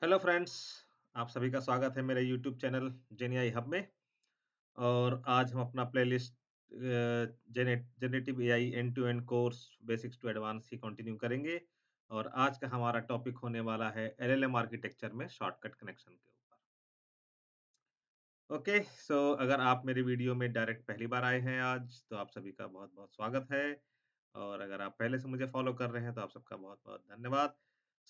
Hello friends, आप सभी का स्वागत है मेरे यूट्यूब चैनल जेनीआई हब में। और आज हम अपना playlist generative AI end to end course basics to advance ही कंटिन्यू करेंगे। और आज का हमारा टॉपिक होने वाला है एलएलएम आर्किटेक्चर में शॉर्टकट कनेक्शन के ऊपर। ओके, सो अगर आप मेरे वीडियो में डायरेक्ट पहली बार आए हैं आज, तो आप सभी का बहुत बहुत स्वागत है। और अगर आप पहले से मुझे फॉलो कर रहे हैं तो आप सबका बहुत बहुत धन्यवाद।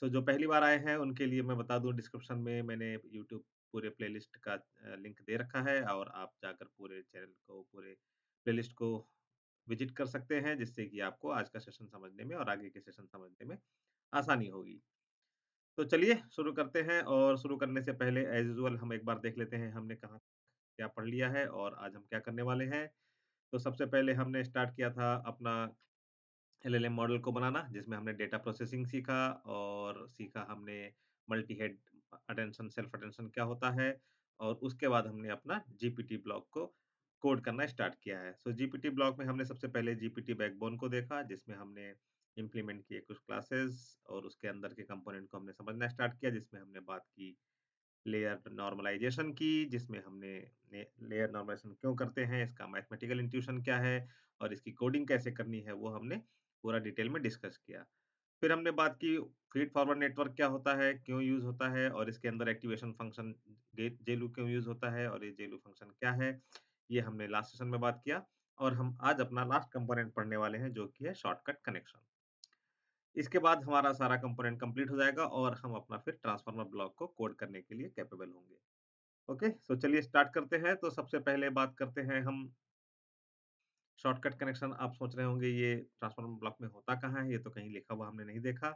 सो जो पहली बार आए हैं उनके लिए मैं बता दूं, डिस्क्रिप्शन में मैंने यूट्यूब पूरे प्लेलिस्ट का लिंक दे रखा है, और आप जाकर पूरे चैनल को, पूरे प्लेलिस्ट को विजिट कर सकते हैं, जिससे कि आपको आज का सेशन समझने में और आगे के सेशन समझने में आसानी होगी। तो चलिए शुरू करते हैं, और शुरू करने से पहले एज यूजुअल हम एक बार देख लेते हैं हमने कहाँ क्या पढ़ लिया है और आज हम क्या करने वाले हैं। तो सबसे पहले हमने स्टार्ट किया था अपना एलएलएम मॉडल को बनाना, जिसमें हमने डेटा प्रोसेसिंग सीखा, और सीखा हमने multi head attention, self attention क्या होता है। और उसके बाद हमने अपना जीपीटी ब्लॉक को कोड करना स्टार्ट किया है। सो जीपीटी ब्लॉक में हमने सबसे पहले जीपीटी बैकबोन को देखा, जिसमें हमने इम्प्लीमेंट किए कुछ क्लासेस, और उसके अंदर के कंपोनेंट को हमने समझना स्टार्ट किया, जिसमें हमने बात की लेयर नॉर्मलाइजेशन की, जिसमें हमने लेयर नॉर्मलाइजेशन क्यों करते हैं, इसका मैथमेटिकल इंट्यूशन क्या है, और इसकी कोडिंग कैसे करनी है, वो हमने पूरा डिटेल में डिस्कस किया। फिर हमने बात की फीड फॉरवर्ड नेटवर्क क्या होता है, क्यों यूज होता है, और इसके अंदर एक्टिवेशन फंक्शन जेलू क्यों यूज होता है, और ये जेलू फंक्शन क्या है, ये हमने लास्ट सेशन में बात किया। और हम आज अपना लास्ट कंपोनेंट पढ़ने वाले हैं, जो कि है शॉर्टकट कनेक्शन। इसके बाद हमारा सारा कंपोनेंट कंप्लीट हो जाएगा, और हम अपना फिर ट्रांसफार्मर ब्लॉक को कोड करने के लिए कैपेबल होंगे। ओके, सो चलिए स्टार्ट करते हैं। तो सबसे पहले बात करते हैं हम शॉर्टकट कनेक्शन। आप सोच रहे होंगे ये ट्रांसफार्मर ब्लॉक में होता कहाँ है, ये तो कहीं लिखा हुआ हमने नहीं देखा।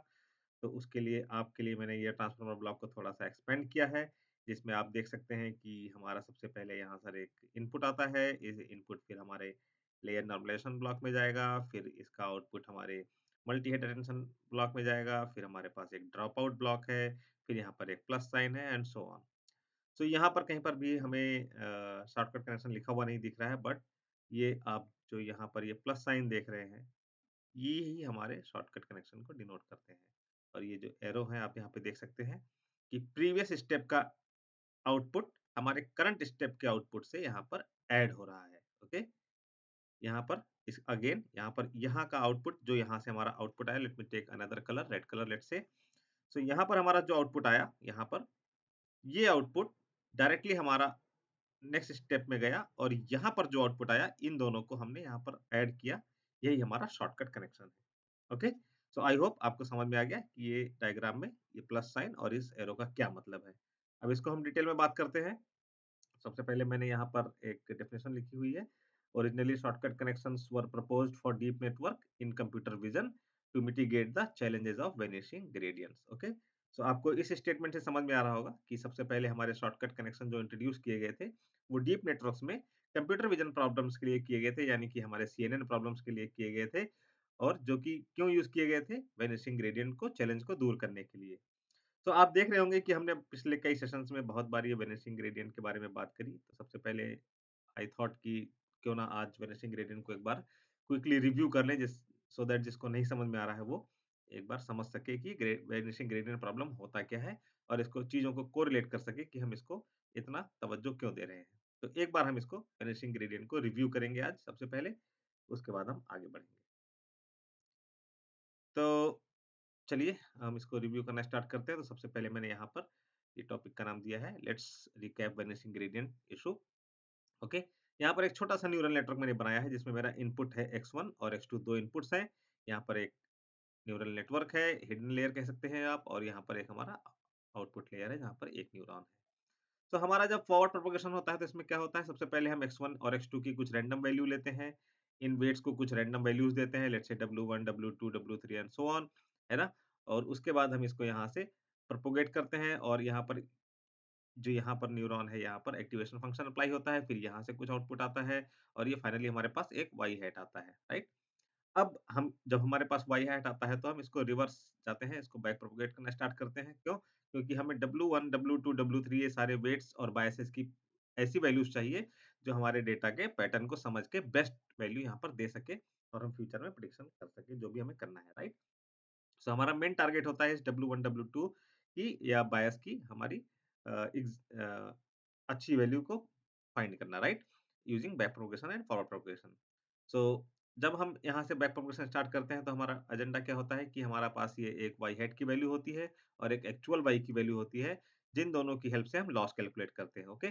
तो उसके लिए आपके लिए मैंने ये ट्रांसफार्मर ब्लॉक को थोड़ा-सा एक्सपेंड किया है, जिसमें आप देख सकते हैं कि हमारा सबसे पहले यहाँ पर एक इनपुट आता है। इस इनपुट फिर हमारे लेयर नॉर्मलाइजेशन ब्लॉक में जाएगा, फिर इसका आउटपुट हमारे मल्टी हेड अटेंशन ब्लॉक में जाएगा, फिर हमारे पास एक ड्रॉप आउट ब्लॉक है, फिर यहाँ पर एक प्लस साइन है एंड सो ऑन। तो यहाँ पर कहीं पर भी हमें शॉर्टकट कनेक्शन लिखा हुआ नहीं दिख रहा है, बट ये आप जो यहाँ पर ये प्लस साइन देख रहे हैं, ये ही हमारे शॉर्टकट कनेक्शन को डिनोट करते हैं। और ये जो एरो है आप यहाँ पे देख सकते हैं कि प्रीवियस स्टेप का आउटपुट हमारे करंट स्टेप के आउटपुट से यहाँ पर ऐड हो रहा है। ओके, यहाँ पर इस अगेन यहाँ पर यहाँ का आउटपुट, जो यहाँ से हमारा आउटपुट आया, let me take another colour, red colour let's say. So यहाँ पर हमारा जो आउटपुट आया, यहाँ पर ये आउटपुट डायरेक्टली हमारा नेक्स्ट स्टेप में गया, और यहाँ पर जो आउटपुट आया, इन दोनों को हमने यहाँ पर ऐड किया। यही हमारा शॉर्टकट कनेक्शन है। ओके, सो आई होप आपको समझ में आ गया कि ये डायग्राम में ये प्लस साइन और इस एरो का क्या मतलब है। अब इसको हम डिटेल में बात करते हैं। सबसे पहले मैंने यहाँ पर एक डेफिनेशन लिखी हुई है। Originally shortcut connections were proposed for deep network in computer vision to mitigate the challenges of vanishing gradients. Okay, so आपको इस स्टेटमेंट से समझ में आ रहा होगा कि सबसे पहले हमारे शॉर्टकट कनेक्शन जो इंट्रोड्यूस किए गए थे, वो डीप नेटवर्क्स में कंप्यूटर विजन प्रॉब्लम्स के लिए किए गए थे, यानी कि हमारे सीएनएन प्रॉब्लम्स के लिए किए गए थे। और जो कि क्यों यूज किए गए थे, वेनिशिंग ग्रेडियंट को, चैलेंज को दूर करने के लिए। तो आप देख रहे होंगे कि हमने पिछले कई सेशंस में बहुत बार ये वेनिशिंग ग्रेडियंट के बारे में बात करी। तो सबसे पहले आई थॉट कि क्यों ना आज वेनिशिंग ग्रेडियंट को एक बार क्विकली रिव्यू कर लें, जिस सो दैट जिसको नहीं समझ में आ रहा है वो एक बार समझ सके कि वेनिशिंग ग्रेडियंट प्रॉब्लम होता क्या है, और इसको चीज़ों को कोरिलेट कर सके कि हम इसको इतना तवज्जो क्यों दे रहे हैं। तो एक बार हम इसको वेनिशिंग ग्रेडियंट को रिव्यू करेंगे आज सबसे पहले, उसके बाद हम आगे बढ़ेंगे। तो चलिए हम इसको रिव्यू करना स्टार्ट करते हैं। तो सबसे पहले मैंने यहाँ पर ये टॉपिक का नाम दिया है, let's recap vanishing gradient issue. Okay, यहाँ पर एक छोटा सा न्यूरल नेटवर्क मैंने बनाया है, जिसमें मेरा इनपुट है x1 और x2, दो इनपुट्स हैं। यहाँ पर एक न्यूरल नेटवर्क है, हिडन लेयर कह सकते हैं आप, और यहाँ पर एक हमारा आउटपुट लेयर है, जहाँ पर एक न्यूरॉन है। तो हमारा जब फॉरवर्ड प्रोपगेशन होता है, तो इसमें क्या होता है, सबसे पहले हम x1 और x2 की कुछ रैंडम वैल्यू लेते हैं। इन वेट्स को कुछ रैंडम वैल्यूज देते हैं, let's say w1, w2, w3 and so on, है ना। और उसके बाद हम इसको यहाँ से प्रोपोगेट करते हैं, और यहाँ पर जो यहाँ पर न्यूरॉन है, यहाँ पर एक्टिवेशन फंक्शन अप्लाई होता है, फिर यहाँ से कुछ आउटपुट आता है, और ये फाइनली हमारे पास एक वाई हैट आता है, राइट। अब हम जब हमारे पास वाई हैट आता है, तो हम इसको रिवर्स जाते हैं, इसको बैक प्रोपोगेट करना स्टार्ट करते हैं। क्यों? क्योंकि हमें W1, W2, W3 ये सारे वेट्स और बायसेस की ऐसी वैल्यूज चाहिए, जो हमारे डेटा के पैटर्न को समझ के बेस्ट वैल्यू यहाँ पर दे सके, और हम फ्यूचर में प्रेडिक्शन कर सके, जो भी हमें करना है, राइट। सो हमारा मेन टारगेट होता है इस W1, W2 की या बायस की हमारी अच्छी वैल्यू को फाइंड करना, right? Using back propagation and forward propagation. So जब हम यहाँ से बैक प्रोपगेशन स्टार्ट करते हैं तो हमारा एजेंडा क्या होता है कि हमारा पास ये एक y हैट की वैल्यू होती है और एक एक्चुअल y की वैल्यू होती है, जिन दोनों की हेल्प से हम लॉस कैलकुलेट करते हैं, ओके?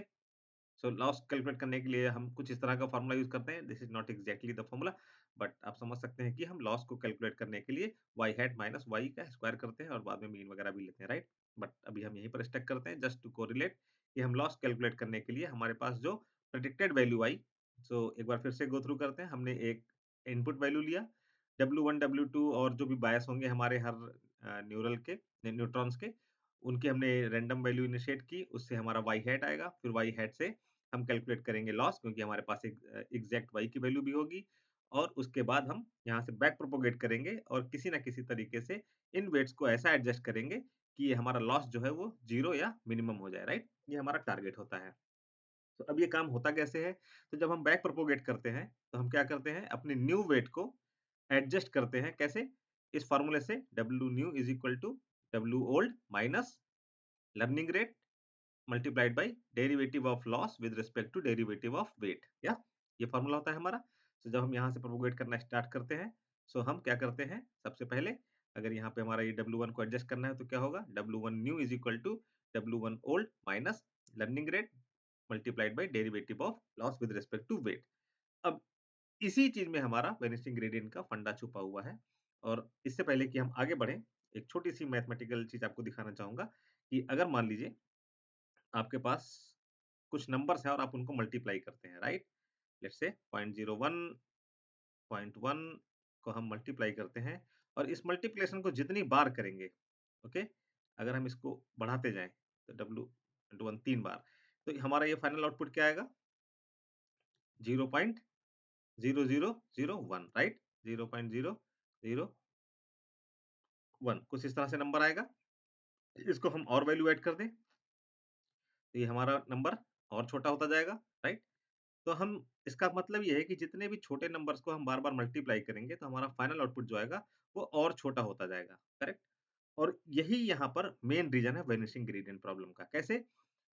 सो लॉस कैलकुलेट करने के लिए हम कुछ इस तरह का फॉर्मूला यूज करते हैं। This is not exactly the formula, but आप समझ सकते हैं कि हम लॉस को कैलकुलेट करने के लिए वाई हैट माइनस वाई का स्क्वायर करते हैं और बाद में मीन वगैरह भी लेते हैं, राइट? बट अभी हम यहीं पर स्टक करते हैं जस्ट टू कोरिलेट कि हम लॉस कैलकुलेट करने के लिए हमारे पास जो प्रेडिक्टेड वैल्यू आई, सो एक बार फिर से गो थ्रू करते हैं। हमने एक इनपुट वैल्यू लिया W1 W2 और जो भी बायस होंगे हमारे हर न्यूरल के न्यूट्रॉन्स के, उनकी हमने रैंडम वैल्यू इनिशिएट की, उससे हमारा वाई हैट आएगा। फिर वाई हैट से हम कैलकुलेट करेंगे लॉस, क्योंकि हमारे पास एक एग्जैक्ट वाई की वैल्यू भी होगी और उसके बाद हम यहाँ से बैक प्रोपोगेट करेंगे और किसी ना किसी तरीके से इन वेट्स को ऐसा एडजस्ट करेंगे कि ये हमारा लॉस जो है वो जीरो या मिनिमम हो जाए, राइट? ये हमारा टारगेट होता है। तो अब ये काम होता कैसे है? तो जब हम बैक प्रोपोगेट करते हैं तो हम क्या करते हैं, अपने न्यू वेट को एडजस्ट करते हैं। कैसे? इस फॉर्मूले से W new is equal to W old minus learning rate multiplied by derivative of loss with respect to derivative of weight, या ये फॉर्मूला होता है हमारा। तो जब हम यहाँ से प्रोपोगेट करना स्टार्ट करते हैं, सो हम क्या करते हैं, सबसे पहले अगर यहाँ पे हमारा ये W1 को एडजस्ट करना है तो क्या होगा, W1 new is equal to W1 old minus learning rate multiplied by derivative of loss with respect to weight. अब इसी चीज में हमारा वेनिसिंग ग्रेडियंट का फंडा छुपा हुआ है। और इससे पहले कि हम आगे बढ़ें, एक छोटी सी मैथमेटिकल चीज आपको दिखाना चाहूंगा कि अगर मान लीजिए आपके पास कुछ नंबर्स हैं और आप उनको मल्टीप्लाई करते हैं, राइट? लेट्स से 0.01 0.1 को हम मल्टीप्लाई करते हैं और इस मल्टीप्लिकेशन को जितनी बार करेंगे, ओके, अगर हम इसको बढ़ाते जाएं तो डब्ल्यू इंटू वन 3 बार, तो हमारा ये फाइनल आउटपुट क्या आएगा, 0.0001, राइट? 0.001 कुछ इस तरह से नंबर आएगा। इसको हम और वैल्यू ऐड कर दें तो ये हमारा नंबर और छोटा होता जाएगा, राइट? तो हम इसका मतलब ये है कि जितने भी छोटे नंबर्स को हम बार-बार मल्टीप्लाई करेंगे तो हमारा फाइनल आउटपुट जो आएगा वो और छोटा होता जाएगा, करेक्ट? और यही यहाँ पर मेन रीज़न है वेनिशिंग ग्रेडिएंट प्रॉब्लम का। कैसे?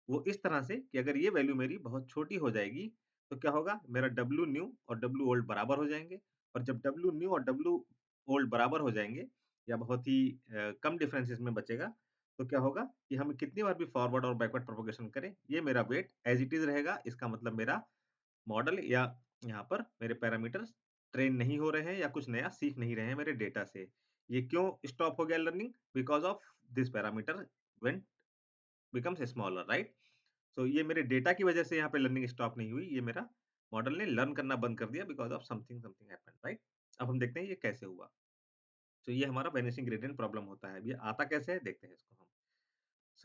वो इस तरह से कि अगर ये वैल्यू मेरी बहुत छोटी हो जाएगी तो क्या होगा, मेरा डब्ल्यू न्यू और डब्ल्यू ओल्ड बराबर हो जाएँगे और जब डब्ल्यू न्यू और डब्ल्यू ओल्ड बराबर हो जाएँगे या बहुत ही कम डिफरेंस इसमें बचेगा, तो क्या होगा कि हम कितनी बार भी फॉरवर्ड और बैकवर्ड प्रोपगेशन करें, ये मेरा वेट एज़ इट इज़ रहेगा। इसका मतलब मेरा मॉडल या यहाँ पर मेरे पैरामीटर्स ट्रेन नहीं हो रहे हैं या कुछ नया सीख नहीं रहे हैं मेरे डेटा से। ये क्यों स्टॉप हो गया learning? Because of this parameter when becomes smaller, right? So ये मेरे डेटा की वजह से यहाँ पे लर्निंग स्टॉप नहीं हुई, ये मेरा मॉडल ने लर्न करना बंद कर दिया because of something something happened, right? अब हम देखते हैं ये कैसे हुआ। तो ये हमारा वेनिशिंग ग्रेडिएंट प्रॉब्लम होता है। अब ये आता कैसे है देखते हैं इसको हम।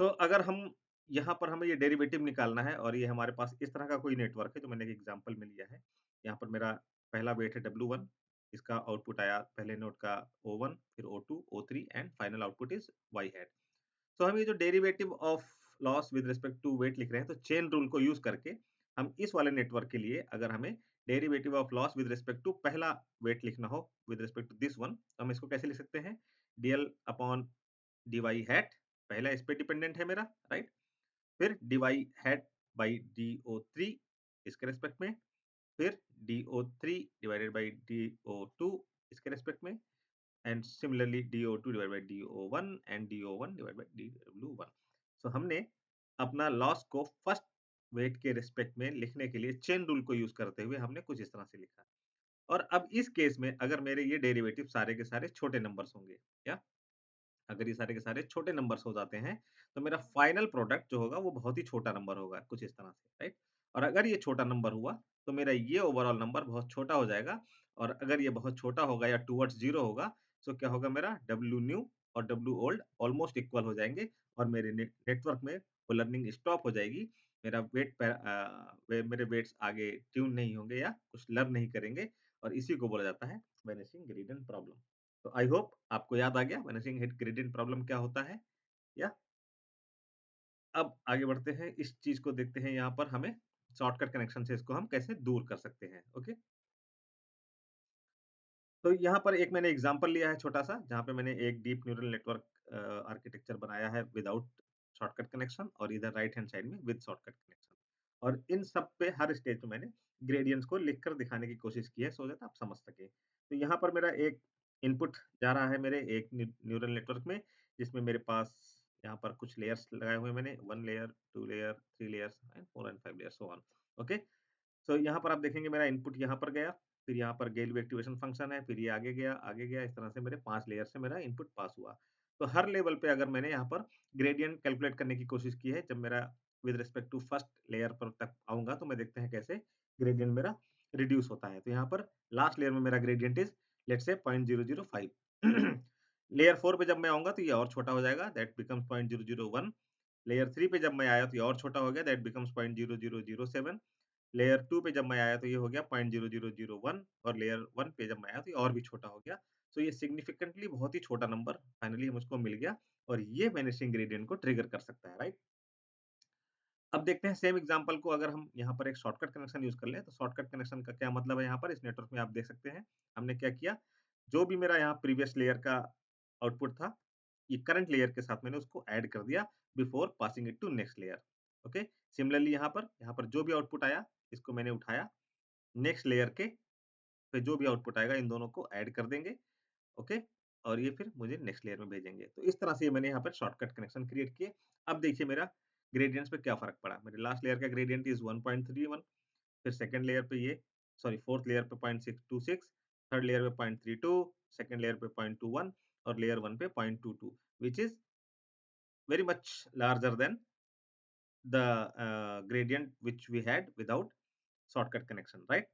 सो अगर हम यहाँ पर हमें ये डेरिवेटिव निकालना है और ये हमारे पास इस तरह का कोई नेटवर्क है जो मैंने एक एग्जांपल में लिया है। यहाँ पर मेरा पहला वेट है W1, इसका आउटपुट आया पहले नोड का O1, फिर O2, O3 and final output is Y hat. तो हम ये जो derivative of loss with respect to weight लिख रहे हैं, तो चेन रूल को यूज़ करके हम इस वाले नेटवर्क के लिए अगर हमें derivative of loss with respect to पहला वेट लिखना हो with respect to this one, तो हम इसको कैसे लिख सकते हैं? DL अपॉन dy हैट, पहला इस पे डिपेंडेंट है मेरा, राइट? फिर dy हैट बाय DO3 इसके रिस्पेक्ट में, फिर DO3 डिवाइडेड बाय DO2 इसके रिस्पेक्ट में and similarly DO2 divided by DO1 and DO1 divided by DW1। सो हमने अपना लॉस को फर्स्ट वेट के रिस्पेक्ट में लिखने के लिए चेन रूल को यूज़ करते हुए हमने कुछ इस तरह से लिखा। और अब इस केस में अगर मेरे ये डेरिवेटिव सारे के सारे छोटे नंबर्स होंगे, क्या? अगर ये सारे के सारे छोटे नंबर्स हो जाते हैं, तो मेरा फाइनल प्रोडक्ट जो होगा वो बहुत ही छोटा नंबर होगा, कुछ इस तरह से, राइट? और अगर ये छोटा नंबर हुआ, तो मेरा ये ओवरऑल नंबर बहुत छोटा हो जाएगा और अगर ये बहुत छोटा होगा या टुवर्ड्स 0 होगा, सो क्या होगा मेरा डब्ल्यू न्यू और डब्ल्यू ओल्ड ऑलमोस्ट इक्वल हो जाएँगे और मेरे नेटवर्क में वो लर्निंग स्टॉप हो जाएगी। मेरा मेरे वेट्स आगे ट्यून नहीं होंगे या कुछ लर्न नहीं करेंगे और इसी को बोला जाता है वैनिशिंग ग्रेडिएंट प्रॉब्लम। तो आई होप आपको याद आ गया वैनिशिंग हिट ग्रेडिएंट प्रॉब्लम क्या होता है, या अब आगे बढ़ते हैं, इस चीज को देखते हैं। यहाँ पर हमें शॉर्टकट कनेक्शन से इसको हम कैसे दूर कर सकते हैं, ओके? तो यहाँ पर एक मैंने एग्जांपल लिया है छोटा सा, जहाँ पे मैंने एक डीप न्यूरल नेटवर्क आर्किटेक्चर बनाया है विदाउट शॉर्टकट कनेक्शन और इधर राइट हैंड साइड में विद शॉर्टकट कनेक्शन। और इन सब पे हर स्टेज पे मैंने ग्रेडियंट्स को लिखकर दिखाने की कोशिश की है सो दैट आप समझ सकें। तो यहाँ पर मेरा एक इनपुट जा रहा है मेरे एक न्यूरल नेटवर्क में, जिसमें मेरे पास यहाँ पर कुछ लेयर्स लगाए हुए हैं मैंने, 1 layer, 2 layer, 3 layers and 4 and 5 layer so on. Okay? So यहाँ पर आप देखेंगे मेरा इनपुट यहाँ पर गया, फिर यहाँ पर गेलवे एक्टिवेशन फंक्शन है, फिर ये आगे गया, इस तरह से मेरे 5 लेयर से मेरा इनपुट पास हुआ। तो हर लेवल पे अगर मैंने यहाँ पर ग्रेडियंट कैलकुलेट करने की कोशिश की है, जब मेरा with respect to first layer पर तक आऊँगा, तो मैं देखते हैं कैसे ग्रेडियंट मेरा रिड्यूस होता है। तो यहाँ पर लास्ट लेयर में मेरा gradient is let's say 0.005। Layer 4 पे जब मैं आऊँगा तो ये और छोटा हो जाएगा, दैट बिकम्स 0.001। लेयर 3 पे जब मैं आया तो ये और छोटा हो गया, दैट बिकम्स 0.0007। लेयर 2 पे जब मैं आया तो ये हो गया 0.0001 और लेयर 1 पे जब मैं आया तो ये और भी छोटा हो गया। सो ये सिग्निफिकेंटली बहुत ही छोटा नंबर फाइनली मुझको मिल गया और ये वैनिशिंग ग्रेडियंट को ट्रिगर कर सकता है, राइट? अब देखते हैं सेम एग्जांपल को अगर हम यहाँ पर एक शॉर्टकट कनेक्शन यूज़ कर लें, तो शॉर्टकट कनेक्शन का क्या मतलब है यहाँ पर इस नेटवर्क में आप देख सकते हैं। हमने क्या किया, जो भी मेरा यहाँ प्रीवियस लेयर का आउटपुट था, ये करंट लेयर के साथ मैंने उसको ऐड कर दिया before passing it to next layer. Okay? Similarly यहाँ पर जो भी आउटपुट आया, इसको मैंने उठाया, नेक्स्ट लेयर के पे जो भी आउटपुट आएगा इन दोनों को ऐड कर देंगे, ओके? और ये फिर मुझे नेक्स्ट लेयर में भेजेंगे। तो इस तरह से मैंने यहाँ पर शॉर्टकट कनेक्शन क्रिएट किए। अब देखिए मेरा ग्रेडियंट्स पे क्या फ़र्क पड़ा। मेरे लास्ट लेयर का ग्रेडियंट इज़ 1.31, फिर सेकंड लेयर पे ये सॉरी फोर्थ लेयर पे 0.626, थर्ड लेयर पे 0.32, सेकंड लेयर पे 0.21 और लेयर 1 पे 0.22 which is very much larger than the gradient which we had without shortcut connection, right?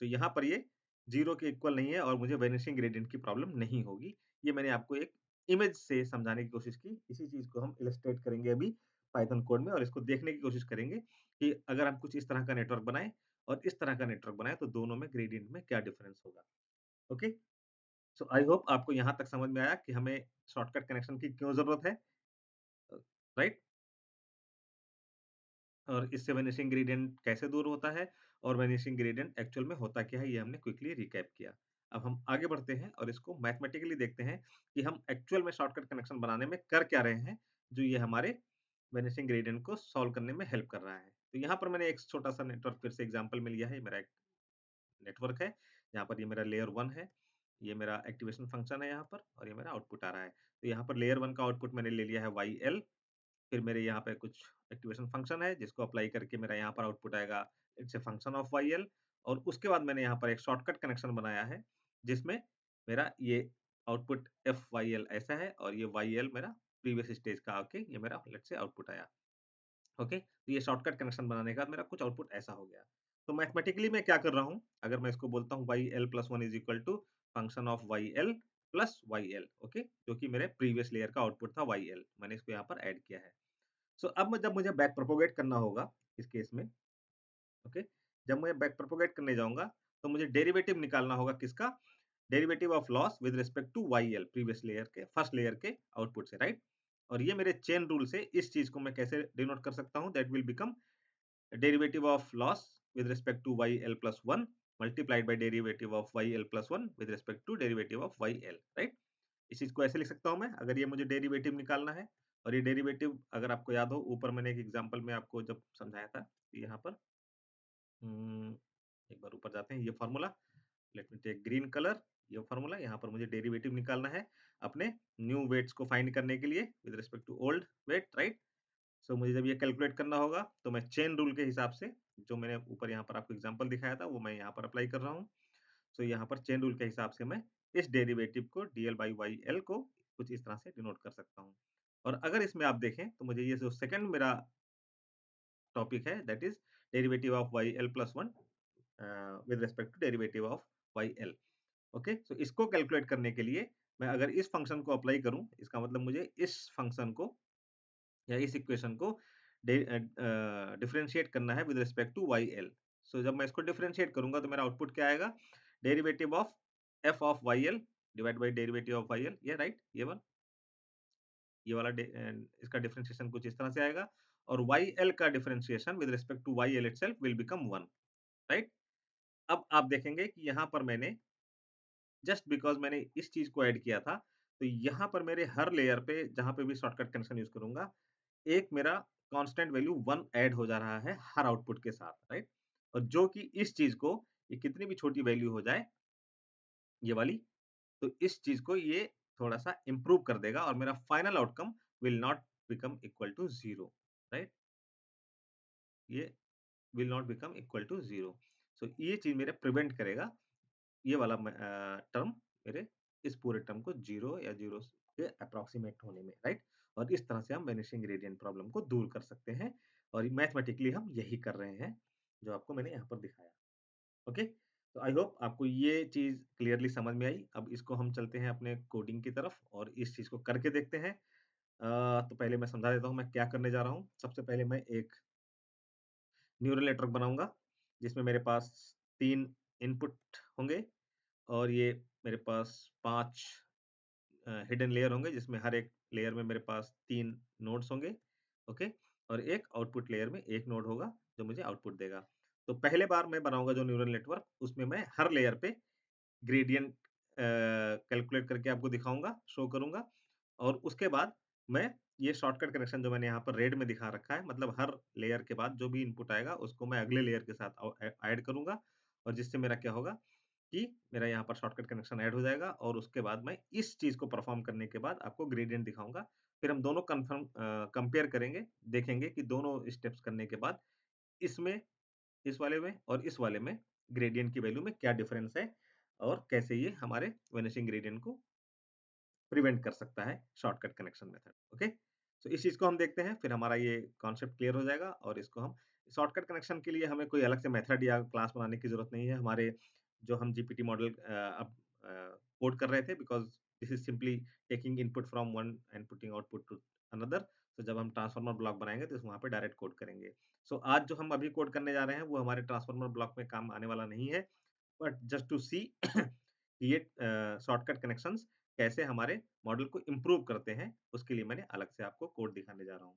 So यहाँ पर ये 0 के इक्वल नहीं है और मुझे वैनिशिंग ग्रेडियंट की प्रॉब्लम नहीं होगी। ये मैंने आपको एक इमेज से समझाने की कोशिश की। इसी चीज़ को हम इलस्ट्रेट करेंगे अभी पाइथन कोड में और इसको देखने की कोशिश करेंगे कि अगर हम कुछ इस तरह का नेटवर्क बनाएँ और इस तरह का नेटवर्क बनाएँ तो दोनों में ग्रेडियंट में क्या डिफरेंस होगा। ओके? सो आई होप आपको यहाँ तक समझ में आया कि हमें शॉर्टकट कनेक्शन की क्यों ज़रूरत है, राइट? और इससे वैनिशिंग ग्रेडिएंट कैसे दूर होता है और वैनिशिंग ग्रेडिएंट एक्चुअल में होता क्या है, ये हमने क्विकली रिकैप किया। अब हम आगे बढ़ते हैं और इसको मैथमेटिकली देखते हैं कि हम एक्चुअल में शॉर्टकट कनेक्शन बनाने में कर क्या रहे हैं, जो ये हमारे वैनिशिंग ग्रेडिएंट को सॉल्व करने में हेल्प कर रहा है। तो यहाँ पर मैंने एक छोटा-सा नेटवर्क फिर से एग्जांपल में लिया है, ये मेरा एक नेटवर्क है, जहाँ पर ये मेरा लेयर 1 है, ये मेरा एक्टिवेशन फंक्शन है यहाँ पर और ये मेरा आउटपुट आ रहा है। तो यहाँ पर लेयर 1 का आउटपुट मैंने ले लिया है YL, फिर मेरे यहाँ पे कुछ एक्टिवेशन फंक्शन है जिसको अप्लाई करके मेरा यहाँ पर आउटपुट आएगा it's a function of YL और उसके बाद मैंने यहाँ पर एक शॉर्टकट कनेक्शन बनाया है जिसमें मेरा ये आउटपुट FYL ऐसा है और ये YL मेरा प्रीवियस स्टेज का आके ये मेरा लेट्स से आउटपुट आया। ओके? तो ये शॉर्टकट कनेक्शन बनाने के बाद मेरा कुछ आउटपुट ऐसा हो गया। तो मैथमेटिकली मैं क्या कर रहा हूँ, अगर मैं इसको बोलता हूँ YL+1 is equal to function of YL plus YL, okay? जो कि मेरे प्रीवियस लेयर का आउटपुट था YL, मैंने इसको यहाँ पर ऐड किया है। सो अब जब मुझे बैक प्रोपोगेट करना होगा इस केस में, ओके? जब मैं बैक प्रोपोगेट करने जाऊँगा, तो मुझे डेरिवेटिव निकालना होगा किसका? Derivative of loss with respect to YL previous layer के फर्स्ट लेयर के आउटपुट से, राइट? और ये मेरे चेन रूल से इस चीज़ को मैं कैसे डिनोट कर सकता हूँ? That will become derivative of loss with respect to YL+1 multiplied by derivative of YL+1 with respect to derivative of YL, right? इस चीज़ को ऐसे लिख सकता हूँ मैं, अगर ये मुझे डेरिवेटिव निकालना है और ये डेरिवेटिव अगर आपको याद हो, ऊपर मैंने एक एग्जांपल में आपको जब समझाया था, यहाँ पर उम, एक बार ऊपर जाते हैं, ये formula, let me take green colour, ये फ़ॉर्मूला, यहाँ पर मुझे डेरिवेटिव निकालना है अपने न्यू वेट्स को फाइंड करने के लिए with respect to old weight, right? So मुझे जब ये कैलकुलेट करना होगा, तो मैं चेन रूल के हिसाब से, जो मैंने ऊपर यहाँ पर आपको एग्जांपल दिखाया था, वो मैं यहाँ पर अप्लाई कर रहा हूँ। सो यहाँ पर चेन रूल के हिसाब से मैं इस डेरिवेटिव को DL/YL को कुछ इस तरह से डिनोट कर सकता हूँ। और अगर इसमें आप देखें तो मुझे ये जो सेकंड मेरा टॉपिक है that is derivative of YL+1 with respect to derivative of YL, okay? So इसको कैलकुलेट करने के लिए मैं अगर इस फंक्शन को अप्लाई करूँ, इसका मतलब मुझे इस फंक्शन को या इस इक्वेशन को डिफरेंशिएट करना है विद रिस्पेक्ट टू YL। सो जब मैं इसको डिफरेंशिएट करूँगा तो मेरा आउटपुट क्या आएगा? Derivative of f of YL divide by derivative of YL, ये राइट? ये वाला इसका डिफरेंशिएशन कुछ इस तरह से आएगा और YL का differentiation with respect to YL itself will become 1, right? अब आप देखेंगे कि यहाँ पर मैंने जस्ट बिकॉज़ मैंने इस चीज़ को ऐड किया था, तो यहाँ पर मेरे हर लेयर पे जहाँ पे भी शॉर्टकट कनेक्शन यूज़ करूँगा, एक मेरा कांस्टेंट वैल्यू 1 ऐड हो जा रहा है हर आउटपुट के साथ, राइट? और जो कि इस चीज़ को ये कितनी भी छोटी वैल्यू हो जाए, ये वाली, तो इस चीज़ को ये थोड़ा-सा इम्प्रूव कर देगा और मेरा final outcome will not become equal to 0, right? ये will not become equal to 0। So ये चीज़ मेरा प्रिवेंट करेगा ये वाला टर्म मेरे इस पूरे टर्म को 0 या 0 के अप्रॉक्सिमेट होने में, राइट? और इस तरह से हम वैनिशिंग ग्रेडिएंट प्रॉब्लम को दूर कर सकते हैं और मैथमेटिकली हम यही कर रहे हैं, जो आपको मैंने यहाँ पर दिखाया। ओके? तो आई होप आपको ये चीज़ क्लियरली समझ में आई। अब इसको हम चलते हैं अपने कोडिंग की तरफ और इस चीज़ को करके देखते हैं। तो पहले मैं समझा देता हूँ मैं क्या करने जा रहा हूँ। सबसे पहले मैं एक न्यूरल नेटवर्क बनाऊँगा, जिसमें मेरे पास 3 इनपुट होंगे और ये मेरे पास 5 हिडन लेयर होंगे जिसमें हर एक लेयर में मेरे पास 3 नोड्स होंगे, ओके? और एक आउटपुट लेयर में 1 नोड होगा जो मुझे आउटपुट देगा। तो पहले बार मैं बनाऊँगा जो न्यूरल नेटवर्क उसमें मैं हर लेयर पे ग्रेडिएंट कैलकुलेट करके आपको दिखाऊँगा, शो करूँगा और उसके बाद मैं ये शॉर्टकट कनेक्शन जो मैंने यहाँ पर रेड में दिखा रखा है मतलब हर लेयर के बाद जो भी इनपुट आएगा उसको मैं अगले लेयर के साथ ऐड करूँगा और जिससे मेरा क्या होगा कि मेरा यहाँ पर शॉर्टकट कनेक्शन ऐड हो जाएगा और उसके बाद मैं इस चीज़ को परफॉर्म करने के बाद आपको ग्रेडिएंट दिखाऊँगा। फिर हम दोनों कंपेयर करेंगे, देखेंगे कि दोनों स्टेप्स करने के बाद इसमें, इस वाले में और इस वाले में ग्रेडिएंट की वैल्यू में क्या डिफरेंस है और कैसे ये हमारे वैनिशिंग ग्रेडिएंट को प्रिवेंट कर सकता है शॉर्टकट कनेक्शन मेथड, ओके? सो इस चीज़ को हम देखते हैं, फिर हमारा ये कॉन्सेप्ट क्लियर हो जाएगा और इसको हम शॉर्टकट कनेक्शन के लिए हमें कोई अलग से मेथड या क्लास बनाने की ज़रूरत नहीं है। हमारे जो हम जीपीटी मॉडल अब कोड कर रहे थे because this is simply taking input from one and putting output to another. तो जब हम ट्रांसफार्मर ब्लॉक बनाएँगे तो वहाँ पे डायरेक्ट कोड करेंगे। सो आज जो हम अभी कोड करने जा रहे हैं वो हमारे ट्रांसफार्मर ब्लॉक में काम आने वाला नहीं है। बट जस्ट टू सी ये शॉर्टकट कनेक्शंस कैसे हमारे मॉडल को इम्प्रूव करते हैं, उसके लिए मैंने अलग से आपको कोड दिखाने जा रहा हूँ।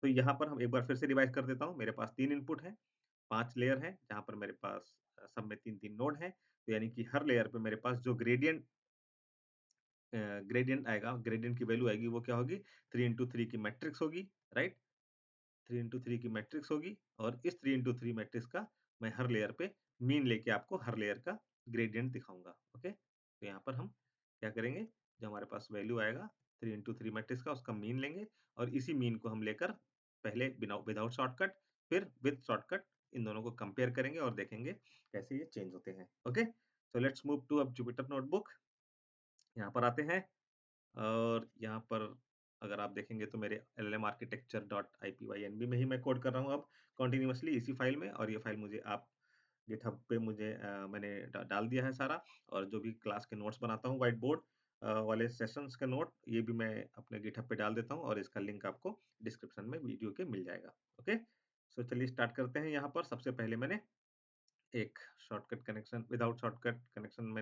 तो यहाँ पर हम एक बार फिर से रिवाइज़ कर देता हूँ। मेरे पास 3 इनपुट हैं, 5 लेयर हैं, जहाँ पर मेरे पास सब में 3-3 नोड हैं। तो यानी कि हर लेयर पे मेरे पास जो ग्रेडिएंट आएगा, ग्रेडिएंट की वैल्यू आएगी, वो क्या होगी? 3 इंटू 3 की मैट्रिक्स होगी, राइट? 3 इंटू 3 की मैट्रिक्स होगी और इस 3 इंटू 3 मैट्रिक्स का मैं हर लेयर पे मीन लेके आपको हर लेयर का ग्रेडिएंट दिखाऊँगा, ओके? तो यहाँ पर हम क्या करेंगे, जो हमारे पास वैल्यू आएगा 3 इंटू 3 मैट्रिक्स का उसका मीन लेंगे और इसी मीन को हम लेकर पहले बिना विदाउट शॉर्टकट फिर विद शॉर्टकट इन दोनों को कंपेयर करेंगे और देखेंगे कैसे ये चेंज होते हैं, okay? So let's move to अब जुपिटर नोटबुक। यहाँ पर आते हैं और यहाँ पर अगर आप देखेंगे तो मेरे एलएलएम आर्किटेक्चर डॉट आईपीवाईएनबी में ही मैं कोड कर रहा हूँ अब कंटिन्यूअसली इसी फाइल में और ये फाइल मुझे आप गिटहब पे मैंने डाल दिया है सारा और जो भी क्लास के नोट्स बनाता हूँ व्हाइट बोर्ड वाले सेशंस के नोट ये भी मैं अपने गिटहब पे डाल देता हूँ और इसका लिंक आपको डिस्क्रिप्शन में वीडियो के मिल जाएगा। ओके, सो चलिए स्टार्ट करते हैं। यहाँ पर सबसे पहले मैंने एक shortcut connection without shortcut connection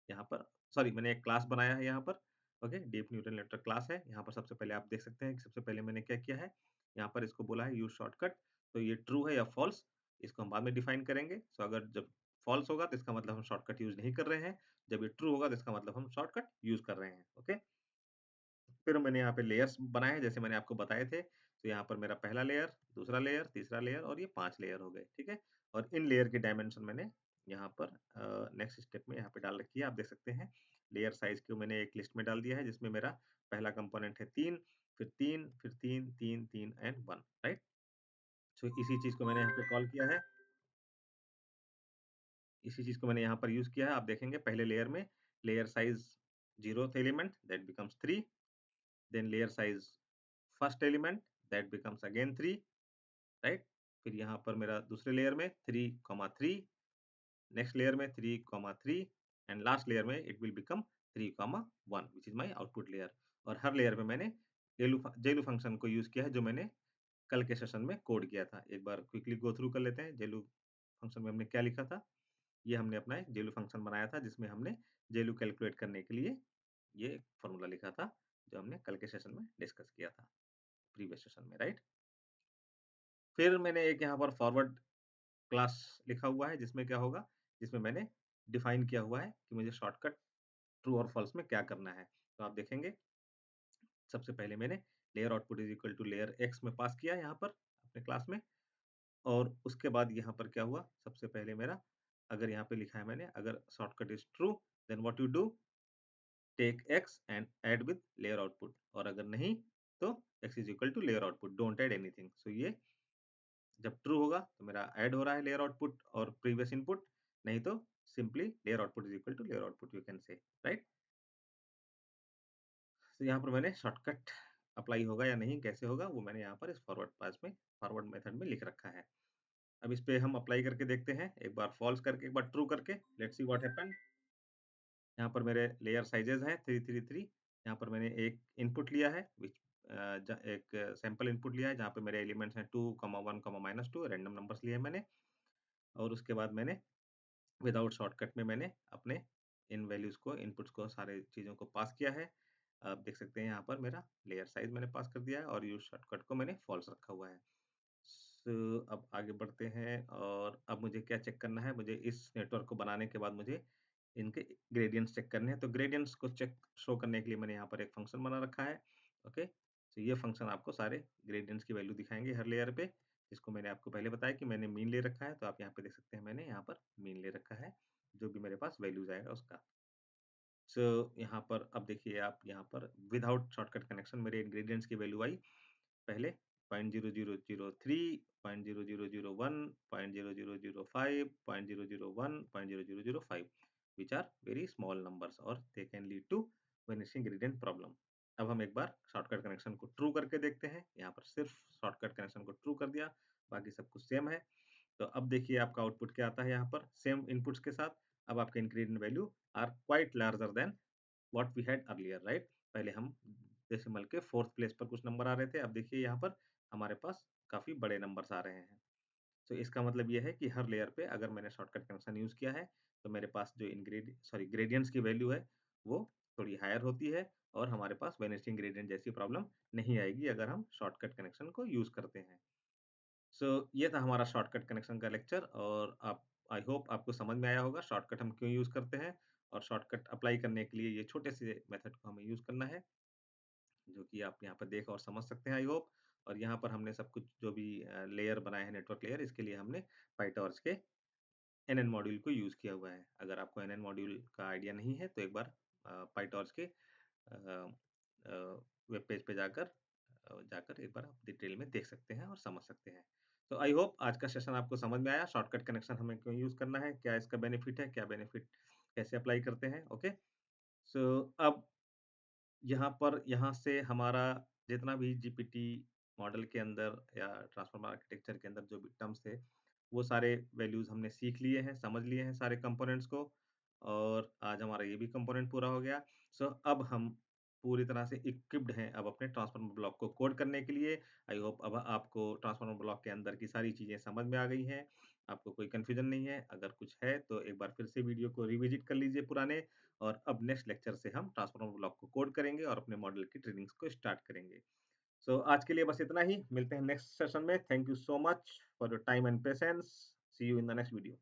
यहाँ पर मैंने एक क्लास बनाया है यहाँ पर। Okay, deep neural network class है। यहाँ पर सबसे पहले आप देख सकते हैं कि सबसे पहले मैंने क्या किया है, यहाँ पर इसको बोला है यूज़ शॉर्टकट। तो ये ट्रू है या फॉल्स इसको हम बाद में डिफाइन करेंगे। सो अगर जब फॉल्स होगा तो इसका मतलब हम शॉर्टकट यूज़ नहीं कर रहे हैं। जब ये ट्रू होगा तो इसका मतलब हम शॉर्टकट यूज़ कर रहे हैं। ओके? फिर मैंने यहाँ पे लेयर्स बनाए हैं जैसे मैंने आपको बताए थे। तो यहाँ पर मेरा पहला लेयर, दूसरा लेयर, तीसरा लेयर और ये 5 लेयर हो गए, ठीक है? और इन लेयर की डायमेंशन मैंने यहाँ पर नेक्स्ट स्टेप में यहाँ पे डाल रखी है, आप देख सकते हैं। लेयर साइज़ को मैंने एक लिस्ट में डाल दिया है जिसमें मेरा पहला कंपोनेंट है 3, फिर 3, फिर 3, 3, 3 एंड 1, राइट? सो इसी चीज़ को मैंने यहाँ पे कॉल किया है। इसी चीज़ को मैंने यहाँ पर यूज़ किया है। आप देखेंगे पहले लेयर में layer size 0th element that becomes 3, then layer size first element that becomes again 3, right? फिर यहाँ पर मेरा दूसरे लेयर में 3, नेक्स्ट लेयर में 3, 3 एंड लास्ट लेयर में it will become 3, 1 which is my output layer. और हर लेयर में मैंने जेलू फंक्शन को यूज़ किया है जो मैंने कल के सेशन में कोड किया था। एक बार क्विकली गो थ्रू कर लेते हैं। जेलू फंक्शन में हमने क्या लिखा था? ये हमने अपना एक जेलू फंक्शन बनाया था जिसमें हमने जेलू कैलकुलेट करने के लिए ये फॉर्मूला लिखा था, जो हमने कल के सेशन में डिस्कस किया था, प्रीवियस सेशन में, राइट? फिर मैंने एक यहाँ पर फॉरवर्ड क्लास लिखा हुआ है जिसमें क्या होगा, जिसमें मैंने डिफाइन किया हुआ है कि मुझे शॉर्टकट ट्रू और फॉल्स में क्या करना है। तो आप देखेंगे सबसे पहले मैंने layer output is equal to layer X में पास किया यहाँ पर अपने क्लास में और उसके बाद यहाँ पर क्या हुआ सबसे पहले मेरा अगर यहाँ पे लिखा है मैंने अगर shortcut is true then what you do take x and add with layer output और अगर नहीं तो x is equal to layer output don't add anything. So ये जब ट्रू होगा तो मेरा ऐड हो रहा है लेयर आउटपुट और प्रीवियस इनपुट नहीं तो simply layer output is equal to layer output you can say right. तो यहाँ पर मैंने शॉर्टकट अप्लाई होगा या नहीं कैसे होगा वो मैंने यहाँ पर इस फॉरवर्ड पास में फॉरवर्ड मेथड में लिख रखा है। अब इस पे हम अप्लाई करके देखते हैं एक बार फॉल्स करके एक बार ट्रू करके लेट्स सी व्हाट हैपेंड। यहाँ पर मेरे लेयर साइजेस हैं 333। यहाँ पर मैंने एक इनपुट लिया है एक सैंपल इनपुट लिया है जहाँ पे मेरे एलिमेंट्स हैं 2, 1, -2 रैंडम नंबर्स लिए हैं मैंने और उसके बाद मैंने विदाउट शॉर्टकट में मैंने अपने इन वैल्यूज़ को इनपुट्स को सारे चीज़ों को पास किया है। आप देख सकते हैं यहाँ पर मेरा लेयर साइज़ मैंने पास कर दिया है और यूज़ शॉर्टकट को मैंने फॉल्स रखा हुआ है। सो अब आगे बढ़ते हैं और अब मुझे क्या चेक करना है, मुझे इस नेटवर्क को बनाने के बाद मुझे इनके ग्रेडियंट्स चेक करने हैं। तो ग्रेडियंट्स को चेक शो करने के लिए मैंने यहाँ पर एक फंक्शन बना रखा है। ओके, तो ये फंक्शन आपको सारे ग्रेडियंट्स की वैल्यू दिखाएँगे हर लेयर पे, जिसको मैंने आपको पहले बताया कि मैंने मीन ले रखा है, तो आप यहाँ पे देख सकते हैं मैंने यहाँ पर मीन ले रखा है, जो भी मेरे पास वैल्यूज़ आएगा उसका। सो यहाँ पर अब देखिए आप यहाँ पर विदाउट शॉर्टकट कनेक्शन मेरे इंग्रीडिएंट्स की वैल्यू आई पहले 0.0003, 0.0001, 0.0005, 0.001, 0.0005 which are very small numbers or they can lead to vanishing gradient problem। अब हम एक बार शॉर्टकट कनेक्शन को ट्रू करके देखते हैं। यहाँ पर सिर्फ शॉर्टकट कनेक्शन को ट्रू कर दिया, बाकी सब कुछ सेम है। तो अब देखिए आपका आउटपुट क्या आता है यहाँ पर सेम इनपुट्स के साथ। अब आपके gradient value are quite larger than what we had earlier right. पहले हम डेसिमल के 4th प्लेस पर कुछ नंबर आ रहे थे, अब देखिए यहाँ पर हमारे पास काफ़ी बड़े नंबर्स आ रहे हैं। तो इसका मतलब ये है कि हर लेयर पे अगर मैंने शॉर्टकट कनेक्शन यूज़ किया है, तो मेरे पास जो ग्रेडिएंट्स की वैल्यू है, वो थोड़ी हायर होती है और हमारे पास वैनिशिंग ग्रेडिएंट जैसी प्रॉब्लम नहीं आएगी अगर हम शॉर्टकट कनेक्शन को यूज़ करते हैं। सो ये था हमारा शॉर्टकट कनेक्शन का लेक्चर और आप आई होप आपको समझ में आया होगा शॉर्टकट हम क्यों यूज़ करते हैं और शॉर्टकट अप्लाई करने के लिए ये छोटे से मेथड को हमें यूज़ करना है, जो कि आप यहाँ पर देख और समझ सकते हैं आई होप। और यहाँ पर हमने सब कुछ जो भी लेयर बनाए हैं नेटवर्क लेयर इसके लिए हमने पाइटॉर्च के एनएन मॉड्यूल को यूज़ किया हुआ है। अगर आपको एनएन मॉड्यूल का आइडिया नहीं है तो एक बार पाइटॉर्च के वेब पेज पे जाकर एक बार आप डिटेल में देख सकते हैं और समझ सकते हैं। तो आई होप आज का सेशन आपको समझ में आया, शॉर्टकट कनेक्शन हमें क्यों यूज़ करना है, क्या इसका बेनिफिट है, क्या बेनिफिट कैसे अप्लाई करते हैं, ओके। सो अब यहाँ से हमारा जितना भी जीपीटी मॉडल के अंदर या ट्रांसफॉर्मर आर्किटेक्चर के अंदर जो भी टर्म्स थे, वो सारे वैल्यूज़ हमने सीख लिए हैं, समझ लिए हैं सारे कंपोनेंट्स को और आज हमारा ये भी कंपोनेंट पूरा हो गया। सो अब हम पूरी तरह से इक्विप्ड हैं अब अपने ट्रांसफॉर्मर ब्लॉक को कोड करने के लिए। आई होप अब आपको ट्रांसफॉर्मर ब्लॉक के अंदर की सारी चीज़ें समझ में आ गई हैं, आपको कोई कन्फ्यूजन नहीं है। अगर कुछ है तो एक बार फिर से वीडियो को रिविज़िट कर लीजिए पुराने और अब नेक्स्ट लेक्चर से हम ट्रांसफॉर्मर ब्लॉक को कोड करेंगे और अपने मॉडल की ट्रेनिंग्स को स्टार्ट करेंगे। सो आज के लिए बस इतना ही, मिलते हैं नेक्स्ट सेशन में। Thank you so much for your time and patience. See you in the next video.